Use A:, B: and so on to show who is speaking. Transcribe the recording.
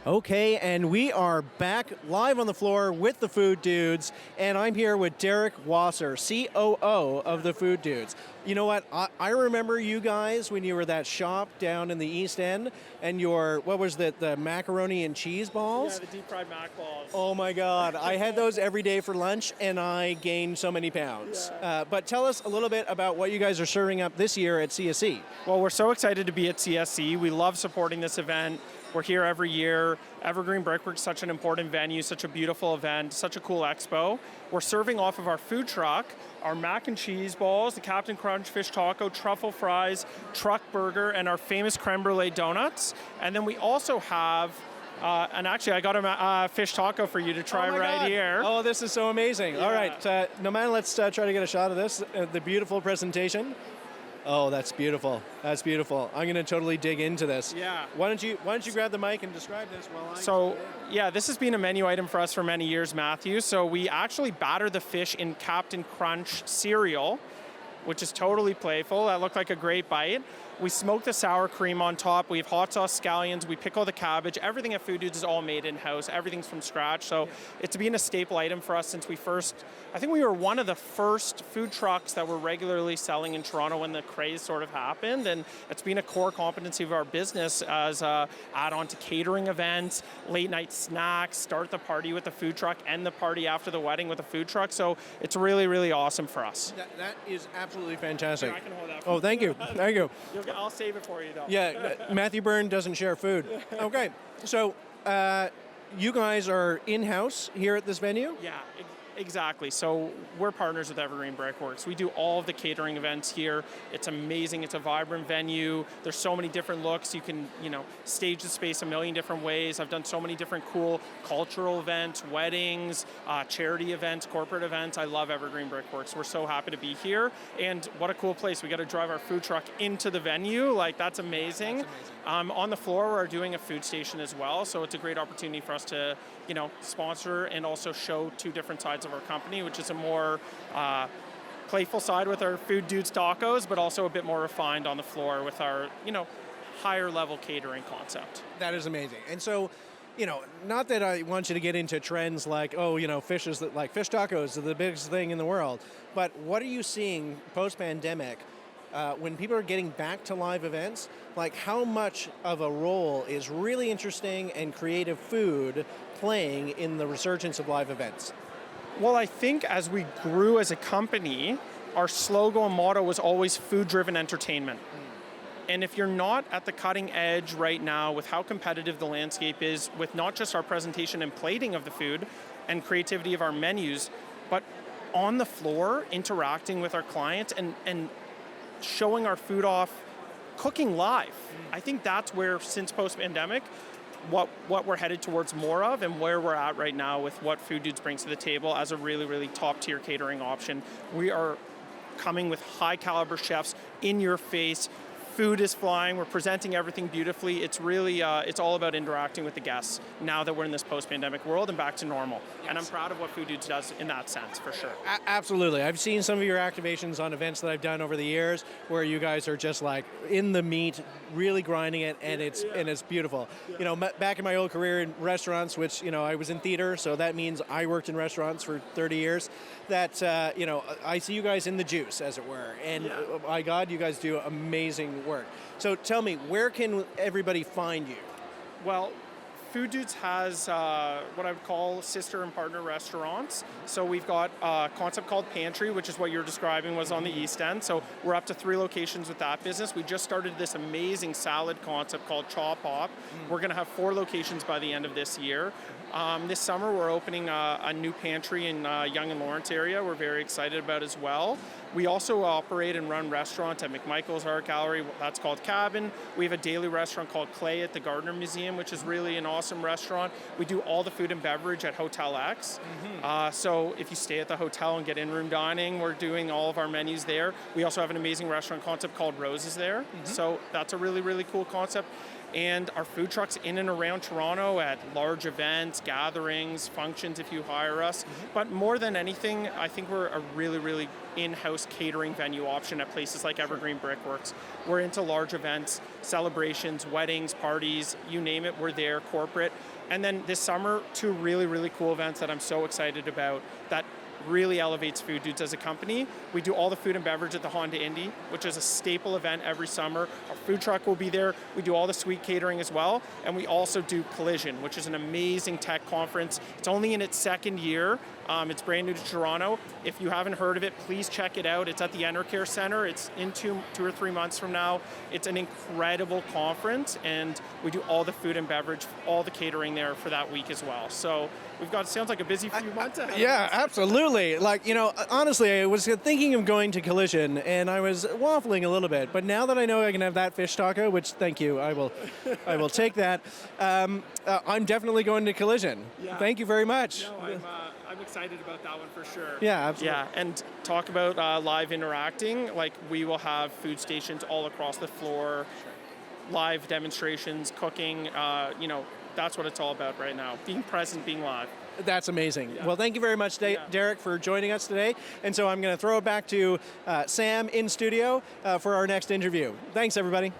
A: Okay, and we are back live on the floor with the Food Dudes, and I'm here with Derek Wasser, COO of the Food Dudes. You know what? I remember you guys when you were that shop down in the East End, and your, what was that, the macaroni and cheese balls?
B: Yeah, the deep fried mac balls.
A: Oh my God, I had those every day for lunch, and I gained so many pounds.
B: Yeah.
A: But tell us a little bit about what you guys are serving up this year at CSE.
B: Well, we're so excited to be at CSE. We love supporting this event. We're here every year. Evergreen BrickWorks, such an important venue, such a beautiful event, such a cool expo. We're serving off of our food truck, our mac and cheese balls, the Captain Crunch fish taco, truffle fries, truck burger, and our famous creme brulee donuts. And then we also have, and actually I got a fish taco for you to try right here.
A: Oh, this is so amazing.
B: Yeah.
A: All right, Noman, let's try to get a shot of this, the beautiful presentation. Oh, that's beautiful. That's beautiful. I'm going to totally dig into this.
B: Yeah.
A: Why don't you grab the mic and describe this while I...
B: So, yeah, this has been a menu item for us for many years, Matthew. So we actually batter the fish in Captain Crunch cereal, which is totally playful. That looked like a great bite. We smoke the sour cream on top. We have hot sauce scallions. We pickle the cabbage. Everything at Food Dudes is all made in-house. Everything's from scratch. So it's been a staple item for us since we first, I think we were one of the first food trucks that were regularly selling in Toronto when the craze sort of happened. And it's been a core competency of our business as a add-on to catering events, late night snacks, start the party with the food truck, end the party after the wedding with a food truck. So it's really, really awesome for us.
A: That is absolutely fantastic.
B: Here, I can hold that for
A: Oh, thank you. Thank you.
B: I'll save it for you, though.
A: Yeah, Matthew Byrne doesn't share food. Okay, so you guys are in-house here at this venue?
B: Yeah, exactly. So we're partners with Evergreen BrickWorks. We do all of the catering events here. It's amazing. It's a vibrant venue. There's so many different looks. You can, stage the space a million different ways. I've done so many different cool cultural events, weddings, charity events, corporate events. I love Evergreen BrickWorks. We're so happy to be here. And what a cool place. We got to drive our food truck into the venue. Like, that's amazing.
A: That's amazing.
B: On the floor, we're doing a food station as well. So it's a great opportunity for us to, sponsor and also show two different sides of our company, which is a more playful side with our Food Dudes tacos, but also a bit more refined on the floor with our, higher level catering concept.
A: That is amazing. And so, not that I want you to get into trends like, fish tacos are the biggest thing in the world, but what are you seeing post-pandemic when people are getting back to live events? Like, how much of a role is really interesting and creative food playing in the resurgence of live events?
B: Well, I think as we grew as a company, our slogan and motto was always food-driven entertainment. And if you're not at the cutting edge right now with how competitive the landscape is, with not just our presentation and plating of the food and creativity of our menus, but on the floor, interacting with our clients and showing our food off, cooking live. I think that's where, since post-pandemic, what we're headed towards more of and where we're at right now with what Food Dudes brings to the table as a really, really top-tier catering option. We are coming with high-caliber chefs in your face. Food is flying. We're presenting everything beautifully. It's really, it's all about interacting with the guests now that we're in this post-pandemic world and back to normal. Yes. And I'm proud of what Food Dudes does in that sense, for sure.
A: Absolutely. I've seen some of your activations on events that I've done over the years where you guys are just like in the meat, really grinding it, and it's beautiful. Yeah. Back in my old career in restaurants, which, I was in theater, so that means I worked in restaurants for 30 years, that, I see you guys in the juice, as it were. And my God, you guys do amazing work. So tell me, where can everybody find you?
B: Well, Food Dudes has what I would call sister and partner restaurants. So we've got a concept called Pantry, which is what you're describing was on the East End. So we're up to 3 locations with that business. We just started this amazing salad concept called Chop Hop. We're going to have 4 locations by the end of this year. This summer we're opening a new pantry in Yonge and Lawrence area we're very excited about as well. We also operate and run restaurants at McMichael's Art Gallery, that's called Cabin. We have a daily restaurant called Clay at the Gardner Museum, which is really an awesome restaurant. We do all the food and beverage at Hotel X. So if you stay at the hotel and get in-room dining, we're doing all of our menus there. We also have an amazing restaurant concept called Roses there. So that's a really, really cool concept. And our food trucks in and around Toronto at large events, gatherings, functions if you hire us. But more than anything, I think we're a really, really in-house catering venue option at places like Evergreen BrickWorks. We're into large events, celebrations, weddings, parties, you name it, we're there, corporate. And then this summer, 2 really, really cool events that I'm so excited about that really elevates Food Dudes as a company. We do all the food and beverage at the Honda Indy, which is a staple event every summer. Our food truck will be there. We do all the sweet catering as well. And we also do Collision, which is an amazing tech conference. It's only in its second year. It's brand new to Toronto. If you haven't heard of it, please check it out. It's at the Enercare Center. It's in two or 3 months from now. It's an incredible conference, and we do all the food and beverage, all the catering there for that week as well. So we've got, sounds like a busy few months ahead.
A: Yeah, absolutely. Like, honestly, I was thinking of going to Collision, and I was waffling a little bit. But now that I know I can have that fish taco, which, thank you, I will take that. I'm definitely going to Collision.
B: Yeah.
A: Thank you very much.
B: No, I'm excited about that one for sure.
A: Yeah, absolutely.
B: Yeah, and talk about live interacting. Like, we will have food stations all across the floor, live demonstrations, cooking. That's what it's all about right now. Being present, being live.
A: That's amazing.
B: Yeah.
A: Well, thank you very much, Derek, for joining us today. And so I'm going to throw it back to Sam in studio for our next interview. Thanks, everybody.